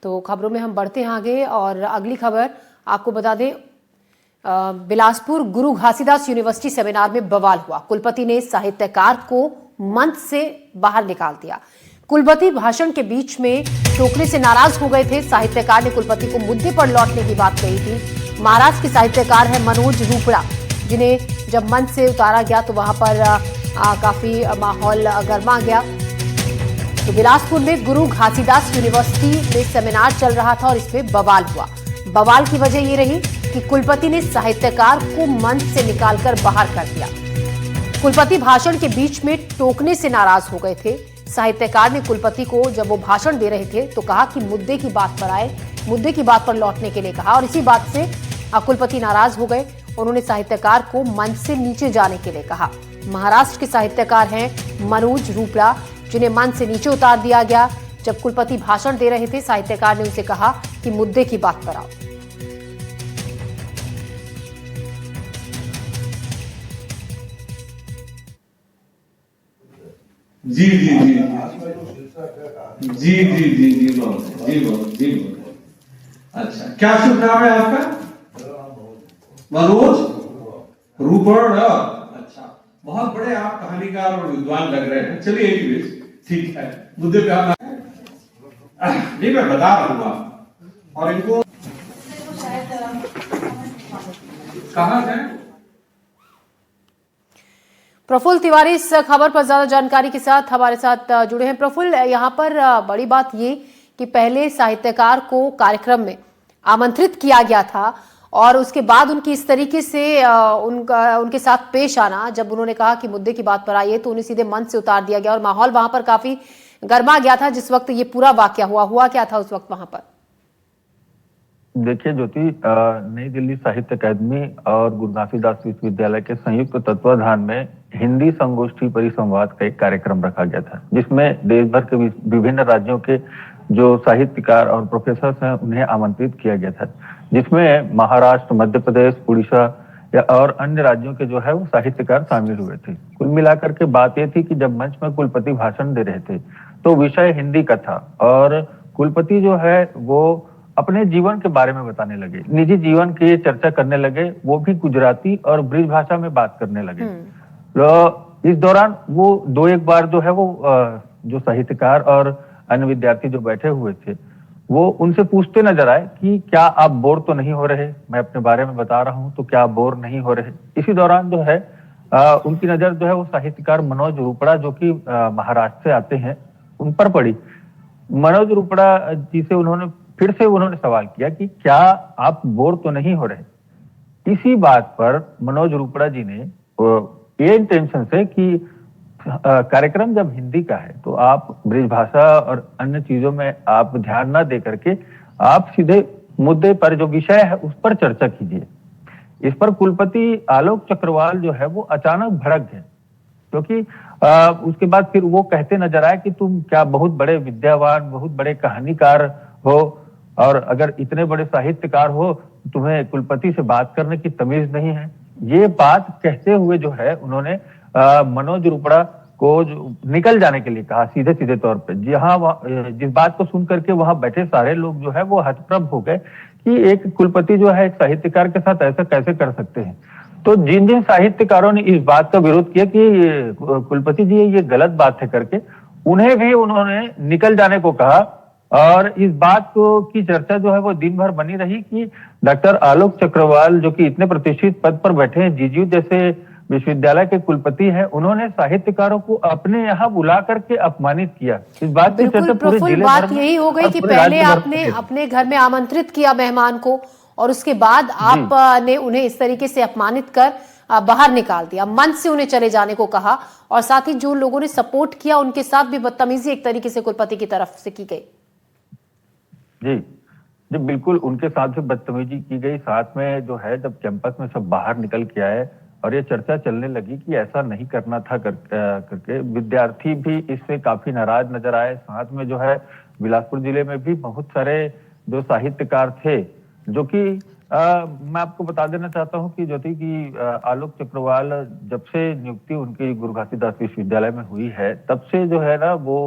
तो खबरों में हम बढ़ते हैं आगे और अगली खबर आपको बता दें। बिलासपुर गुरु घासीदास यूनिवर्सिटी सेमिनार में बवाल हुआ। कुलपति ने साहित्यकार को मंच से बाहर निकाल दिया। कुलपति भाषण के बीच में टोकने से नाराज हो गए थे। साहित्यकार ने कुलपति को मुद्दे पर लौटने की बात कही थी। महाराष्ट्र के साहित्यकार है मनोज रूपड़ा, जिन्हें जब मंच से उतारा गया तो वहां पर काफी माहौल गर्मा गया। तो बिलासपुर में गुरु घासीदास यूनिवर्सिटी में सेमिनार चल रहा था और इसमें बवाल हुआ। बवाल की वजह ये रही कि कुलपति ने साहित्यकार को मंच से निकालकर बाहर कर दिया। कुलपति भाषण के बीच में टोकने से नाराज हो गए थे। साहित्यकार ने कुलपति को जब वो भाषण दे रहे थे तो कहा कि मुद्दे की बात पर आए, मुद्दे की बात पर लौटने के लिए कहा और इसी बात से कुलपति नाराज हो गए। उन्होंने साहित्यकार को मंच से नीचे जाने के लिए कहा। महाराष्ट्र के साहित्यकार हैं मनोज रूपड़ा, जिन्हें मंच से नीचे उतार दिया गया। जब कुलपति भाषण दे रहे थे, साहित्यकार ने उनसे कहा कि मुद्दे की बात पर आओ। जी जी जी जी जी जी जी बहुत जी बहुत जी बहुत अच्छा। क्या शुभ नाम है आपका? मनोज रूपड़। अच्छा, बहुत बड़े आप कहानीकार और विद्वान लग रहे हैं। चलिए एक मिनट, ठीक है, मुद्दे पे आना नहीं, मैं बता रहा हूँ आप और इनको कहाँ है। प्रफुल्ल तिवारी इस खबर पर ज्यादा जानकारी के साथ हमारे साथ जुड़े हैं। प्रफुल्ल, यहाँ पर बड़ी बात ये कि पहले साहित्यकार को कार्यक्रम में आमंत्रित किया गया था और उसके बाद उनकी इस तरीके से उनके साथ पेश आना, जब उन्होंने कहा कि मुद्दे की बात पर आइए तो उन्हें सीधे मंच से उतार दिया गया और माहौल वहां पर काफी गर्मा गया था जिस वक्त ये पूरा वाकया हुआ क्या था उस वक्त वहां पर? देखिए ज्योति, नई दिल्ली साहित्य अकादमी और गुरु घासीदास विश्वविद्यालय के संयुक्त तत्वाधान में हिंदी संगोष्ठी परिसंवाद का एक कार्यक्रम रखा गया था, जिसमें देश भर के विभिन्न राज्यों के जो साहित्यकार और प्रोफेसर हैं उन्हें आमंत्रित किया गया था, जिसमें महाराष्ट्र, मध्य प्रदेश, उड़ीसा और अन्य राज्यों के जो है वो साहित्यकार शामिल हुए थे। कुल मिलाकर के बात यह थी कि जब मंच में कुलपति भाषण दे रहे थे तो विषय हिंदी का था और कुलपति जो है वो अपने जीवन के बारे में बताने लगे, निजी जीवन की चर्चा करने लगे, वो भी गुजराती और ब्रिज भाषा में बात करने लगे। तो इस दौरान वो दो एक बार जो है वो जो साहित्यकार और अन्य विद्यार्थी जो बैठे हुए थे वो उनसे पूछते नजर आए कि क्या आप बोर तो नहीं हो रहे, मैं अपने बारे में बता रहा हूं तो क्या आप बोर नहीं हो रहे। इसी दौरान जो है उनकी नजर जो है वो साहित्यकार मनोज रूपड़ा, जो कि महाराष्ट्र से आते हैं, उन पर पड़ी। मनोज रूपड़ा जी से उन्होंने सवाल किया कि क्या आप बोर तो नहीं हो रहे। इसी बात पर मनोज रूपड़ा जी ने ये इंटेंशन से कि कार्यक्रम जब हिंदी का है तो आप ब्रिज भाषा और अन्य चीजों में आप ध्यान ना दे करके आप सीधे मुद्दे पर जो विषय है उस पर चर्चा कीजिए। इस पर कुलपति आलोक चक्रवाल जो है वो अचानक भड़क गए, क्योंकि उसके बाद फिर वो कहते नजर आए कि तुम क्या बहुत बड़े विद्यावान, बहुत बड़े कहानीकार हो और अगर इतने बड़े साहित्यकार हो तुम्हें कुलपति से बात करने की तमीज नहीं है। ये बात कहते हुए जो है उन्होंने मनोज रूपड़ा को निकल जाने के लिए कहा, सीधे सीधे तौर पे। जिस बात को सुन करके वहां बैठे सारे लोग जो है वो हतप्रभ हो गए कि एक कुलपति जो है एक साहित्यकार के साथ ऐसा कैसे कर सकते हैं। तो जिन जिन साहित्यकारों ने इस बात का विरोध किया कि कुलपति जी ये गलत बात है करके, उन्हें भी उन्होंने निकल जाने को कहा। और इस बात को की चर्चा जो है वो दिन भर बनी रही कि डॉक्टर आलोक चक्रवाल, जो कि इतने प्रतिष्ठित पद पर बैठे हैं, जीजीयू जैसे विश्वविद्यालय के कुलपति हैं, उन्होंने साहित्यकारों को अपने यहाँ बुला करके अपमानित किया। इस बात की चर्चा पूरे जिले बात यही हो गई कि पहले आपने अपने घर में आमंत्रित किया मेहमान को और उसके बाद आपने उन्हें इस तरीके से अपमानित कर बाहर निकाल दिया, मंच से उन्हें चले जाने को कहा और साथ ही जो लोगों ने सपोर्ट किया उनके साथ भी बदतमीजी एक तरीके से कुलपति की तरफ से की गई। जी बिल्कुल, उनके साथ भी बदतमीजी की गई। साथ में जो है जब कैंपस में सब बाहर निकल के आए और ये चर्चा चलने लगी कि ऐसा नहीं करना था करके विद्यार्थी भी इससे काफी नाराज नजर आए। साथ में जो है बिलासपुर जिले में भी बहुत सारे जो साहित्यकार थे, जो कि मैं आपको बता देना चाहता हूँ कि ज्योति की आलोक चक्रवाल जब से नियुक्ति उनकी गुरु घासीदास विश्वविद्यालय में हुई है तब से जो है ना वो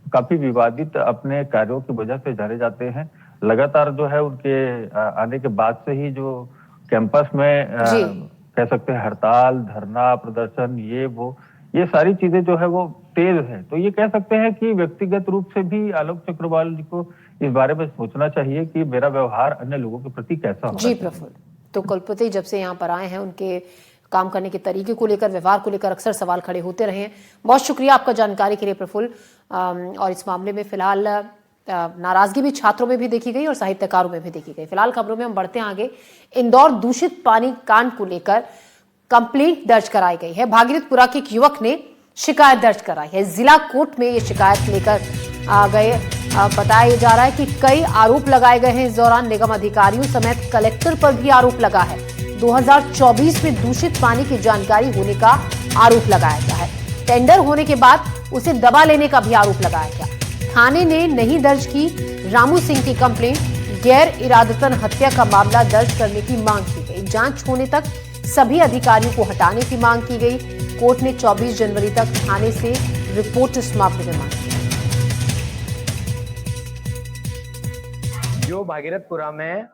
काफी विवादित अपने कार्यों की वजह से जाने जाते हैं। लगातार जो है उनके आने के बाद से ही जो कैंपस में जी। कह सकते हैं हड़ताल, धरना प्रदर्शन, ये सारी चीजें जो है वो तेज है। तो ये कह सकते हैं कि व्यक्तिगत रूप से भी आलोक चक्रवाल जी को इस बारे में सोचना चाहिए कि मेरा व्यवहार अन्य लोगों के प्रति कैसा होगा। जी प्रफुल्ल, तो कुलपति जब से यहाँ पर आए हैं उनके काम करने के तरीके को लेकर, व्यवहार को लेकर अक्सर सवाल खड़े होते रहे हैं। बहुत शुक्रिया आपका जानकारी के लिए प्रफुल्ल। और इस मामले में फिलहाल नाराजगी भी छात्रों में भी देखी गई और साहित्यकारों में भी देखी गई। फिलहाल खबरों में हम बढ़ते हैं आगे। इंदौर दूषित पानी कांड को लेकर कंप्लेंट दर्ज कराई गई है। भागीरथपुरा के एक युवक ने शिकायत दर्ज कराई है। जिला कोर्ट में ये शिकायत लेकर आ गए। बताया जा रहा है कि कई आरोप लगाए गए हैं। इस दौरान निगम अधिकारियों समेत कलेक्टर पर भी आरोप लगा है। 2024 में दूषित पानी की जानकारी होने का आरोप लगाया गया है। टेंडर होने के बाद उसे दबा लेने का भी आरोप लगाया गया। थाने ने नहीं दर्ज की रामू सिंह की कंप्लेंट। गैर इरादतन हत्या का मामला दर्ज करने की मांग की गई। जांच होने तक सभी अधिकारियों को हटाने की मांग की गई। कोर्ट ने 24 जनवरी तक थाने से रिपोर्ट इस मामले में मांगी। जो भागीरथपुरा में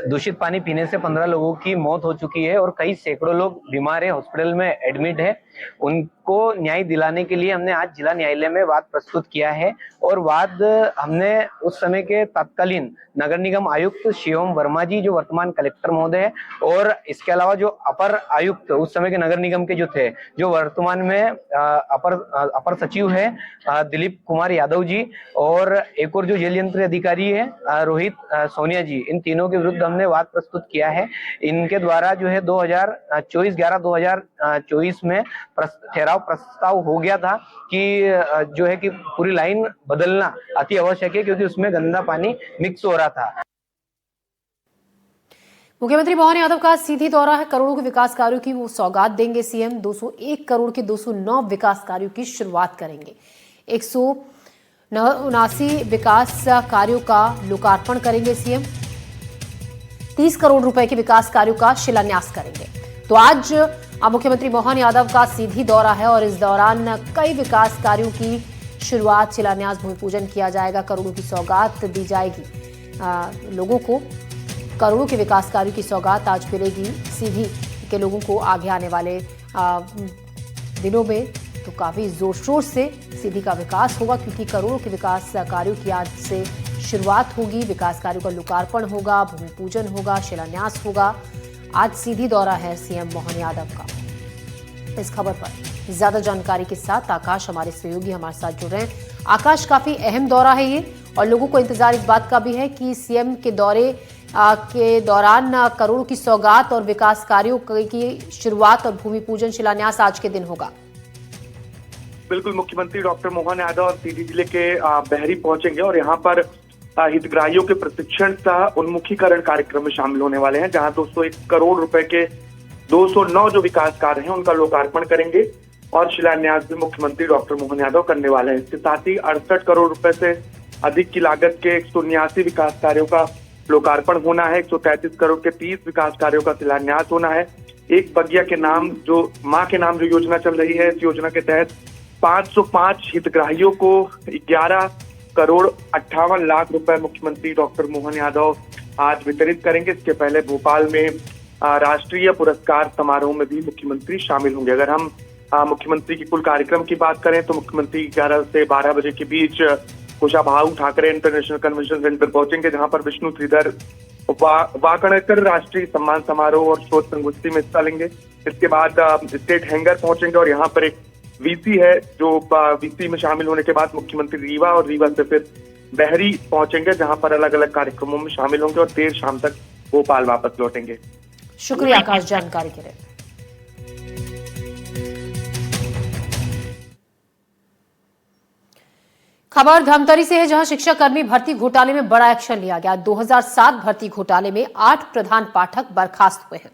दूषित पानी पीने से 15 लोगों की मौत हो चुकी है और कई सैकड़ों लोग बीमार है, हॉस्पिटल में एडमिट है, उनको न्याय दिलाने के लिए हमने आज जिला न्यायालय में वाद प्रस्तुत किया है। और वाद हमने उस समय के तत्कालीन नगर निगम आयुक्त शिवम वर्मा जी, जो वर्तमान कलेक्टर महोदय है, और इसके अलावा जो अपर आयुक्त उस समय के नगर निगम के जो थे, जो वर्तमान में अपर सचिव है दिलीप कुमार यादव जी, और एक और जो जेल यंत्र अधिकारी है रोहित सोनिया जी, इन तीनों के विरुद्ध हमने वाद प्रस्तुत किया है। इनके द्वारा जो है 2024 में ठहराव प्रस्ताव हो गया था कि जो है कि पूरी लाइन बदलना अति आवश्यक है, क्योंकि उसमें गंदा पानी मिक्स हो रहा था। मुख्यमंत्री मोहन यादव का सीधी दौरा है। करोड़ों के विकास कार्यों की वो सौगात देंगे सीएम। 201 करोड़ के 209 विकास कार्यों की शुरुआत करेंगे। 179 विकास कार्यों का लोकार्पण करेंगे सीएम। 30 करोड़ रुपए के विकास कार्यों का शिलान्यास करेंगे। तो आज मुख्यमंत्री मोहन यादव का सीधी दौरा है और इस दौरान कई विकास कार्यों की शुरुआत, शिलान्यास, भूमि पूजन किया जाएगा। करोड़ों की सौगात दी जाएगी लोगों को। करोड़ों के विकास कार्यों की सौगात आज मिलेगी सीधी के लोगों को आगे आने वाले दिनों में। तो काफी जोर शोर से सीधी का विकास होगा, क्योंकि करोड़ों के विकास कार्यों की आज से शुरुआत होगी। विकास कार्यों का लोकार्पण होगा, भूमि पूजन होगा, शिलान्यास होगा। आज सीधी दौरा है सीएम मोहन यादव का। इस खबर पर ज्यादा जानकारी के साथ आकाश, हमारे सहयोगी, हमारे साथ जुड़ रहे हैं। आकाश, काफी अहम दौरा है ये और लोगों को इंतजार इस बात का भी है कि सीएम के दौरे के दौरान करोड़ों की सौगात और विकास कार्यों की शुरुआत और भूमि पूजन, शिलान्यास आज के दिन होगा। बिल्कुल, मुख्यमंत्री डॉक्टर मोहन यादव सीधी जिले के बहरी पहुंचेंगे और यहाँ पर हितग्राहियों के प्रशिक्षण सह उन्मुखीकरण कार्यक्रम में शामिल होने वाले हैं, जहां 201 करोड़ रुपए के 209 जो विकास कार्य हैं उनका लोकार्पण करेंगे और शिलान्यास भी मुख्यमंत्री डॉक्टर मोहन यादव करने वाले हैं। इसके साथ ही 68 करोड़ रुपए से अधिक की लागत के 179 विकास कार्यों का लोकार्पण होना है। 133 करोड़ के 30 विकास कार्यों का शिलान्यास होना है। एक बगिया के नाम, जो माँ के नाम जो योजना चल रही है, इस योजना के तहत 505 हितग्राहियों को 11 करोड़ 58 लाख रुपए मुख्यमंत्री डॉक्टर मोहन यादव आज वितरित करेंगे। इसके पहले भोपाल में राष्ट्रीय पुरस्कार समारोह में भी मुख्यमंत्री शामिल होंगे। अगर हम मुख्यमंत्री की कुल कार्यक्रम की बात करें तो मुख्यमंत्री 11 से 12 बजे के बीच Kushabhau Thakre international convention centre पहुंचेंगे, जहां पर विष्णु श्रीधर वाकणकर राष्ट्रीय सम्मान समारोह और शोध संगोष्ठी में हिस्सा लेंगे। इसके बाद स्टेट हैंगर पहुंचेंगे और यहाँ पर एक वीसी है, जो वीसी में शामिल होने के बाद मुख्यमंत्री रीवा और रीवा से फिर बहरी पहुंचेंगे, जहां पर अलग अलग कार्यक्रमों में शामिल होंगे और देर शाम तक भोपाल वापस लौटेंगे। शुक्रिया आकाश जानकारी के लिए। खबर धमतरी से है, जहां शिक्षाकर्मी भर्ती घोटाले में बड़ा एक्शन लिया गया। 2007 भर्ती घोटाले में 8 प्रधान पाठक बर्खास्त हुए हैं।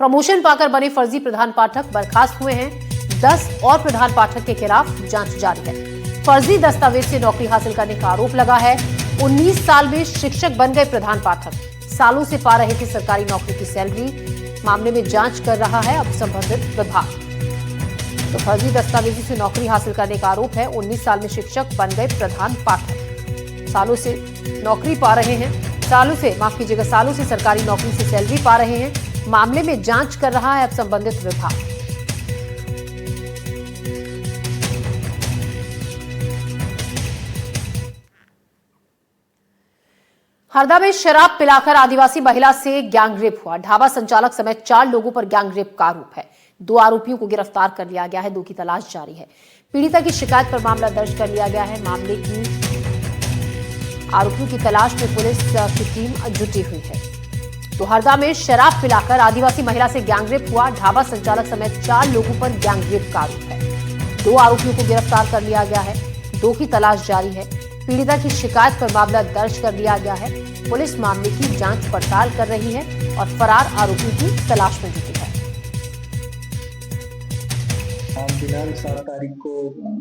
प्रमोशन पाकर बने फर्जी प्रधान पाठक बर्खास्त हुए हैं। 10 और प्रधान पाठक के खिलाफ जांच जारी है। फर्जी दस्तावेज से नौकरी हासिल करने का आरोप लगा है। 19 साल में शिक्षक बन गए प्रधान पाठक, सालों से पा रहे थे सरकारी नौकरी की सैलरी। मामले में जांच कर रहा है अब संबंधित विभाग। तो फर्जी दस्तावेजों से नौकरी हासिल करने का आरोप है। 19 साल में शिक्षक बन गए प्रधान पाठक। सालों से नौकरी पा रहे हैं, सालों से सरकारी नौकरी से सैलरी पा रहे हैं। मामले में जांच कर रहा है अब संबंधित विभाग। हरदा में शराब पिलाकर आदिवासी महिला से गैंगरेप हुआ। ढाबा संचालक समेत 4 लोगों पर गैंगरेप का आरोप है। 2 आरोपियों को गिरफ्तार कर लिया गया है, 2 की तलाश जारी है। पीड़िता की शिकायत पर मामला दर्ज कर लिया गया है। मामले की आरोपियों की तलाश में पुलिस की टीम जुटी हुई है। तो हरदा में शराब पिलाकर आदिवासी महिला से गैंगरेप हुआ। ढाबा संचालक समेत 4 लोगों पर गैंगरेप का आरोप है। 2 आरोपियों को गिरफ्तार कर लिया गया है, 2 की तलाश जारी है। पीड़िता की शिकायत पर मामला दर्ज कर लिया गया है। पुलिस मामले की जांच पड़ताल कर रही है और फरार आरोपी की तलाश में जुटी है। दिनांक 7 तारीख को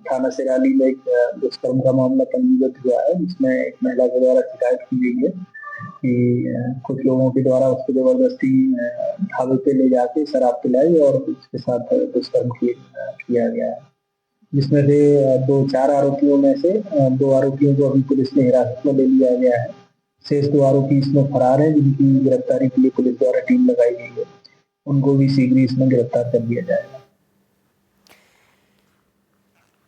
थाना सिराली में एक दुष्कर्म का मामला पंजीबद्ध हुआ है, जिसमें एक महिला के द्वारा शिकायत की गई है कि कुछ लोगों के द्वारा उसको जबरदस्ती ढाबे पे ले जाके शराब पिलाई और उसके साथ दुष्कर्म किया गया है, जिसमें से 4 आरोपियों में से 2 आरोपियों को अभी पुलिस ने हिरासत में ले लिया गया है। शेष 2 आरोपी इसमें फरार हैं, जिनकी गिरफ्तारी के लिए पुलिस द्वारा टीम लगाई गई है। उनको भी शीघ्र इसमें गिरफ्तार कर लिया जाएगा।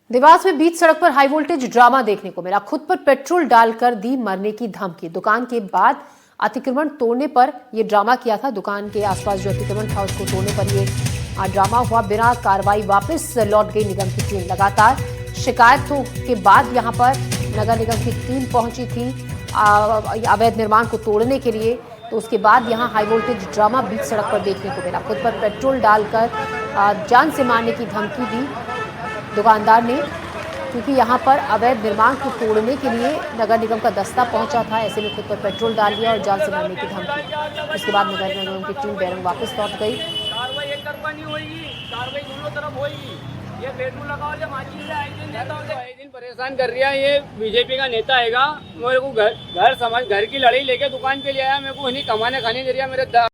देवास में बीच सड़क पर हाई वोल्टेज ड्रामा देखने को मिला। खुद पर पेट्रोल डालकर दी मरने की धमकी। दुकान के बाद अतिक्रमण तोड़ने पर यह ड्रामा किया था। दुकान के आसपास जो अतिक्रमण था उसको तोड़ने पर यह ड्रामा हुआ। बिना कार्रवाई वापस लौट गई निगम की टीम। लगातार शिकायतों के बाद यहां पर नगर निगम की टीम पहुंची थी अवैध निर्माण को तोड़ने के लिए। तो उसके बाद यहां हाई वोल्टेज ड्रामा बीच सड़क पर देखने को मिला। खुद पर पेट्रोल डालकर जान से मारने की धमकी दी दुकानदार ने, क्योंकि यहां पर अवैध निर्माण को तोड़ने के लिए नगर निगम का दस्ता पहुंचा था। ऐसे में खुद पर पेट्रोल डाल दिया और जान से मारने की धमकी। उसके बाद नगर निगम की टीम बैरंग वापस लौट गई। कार्रवाई एक तरफा नहीं होगी, कार्रवाई दोनों तरफ होगी। ये पेट्रोल लगाओ ले माचिस से एक दिन देता हूं, एक दिन परेशान कर रहा है। ये बीजेपी का नेता हैगा। मेरे को घर की लड़ाई लेके दुकान पे ले आया। मेरे को नहीं कमाने खाने दे रहा। मेरे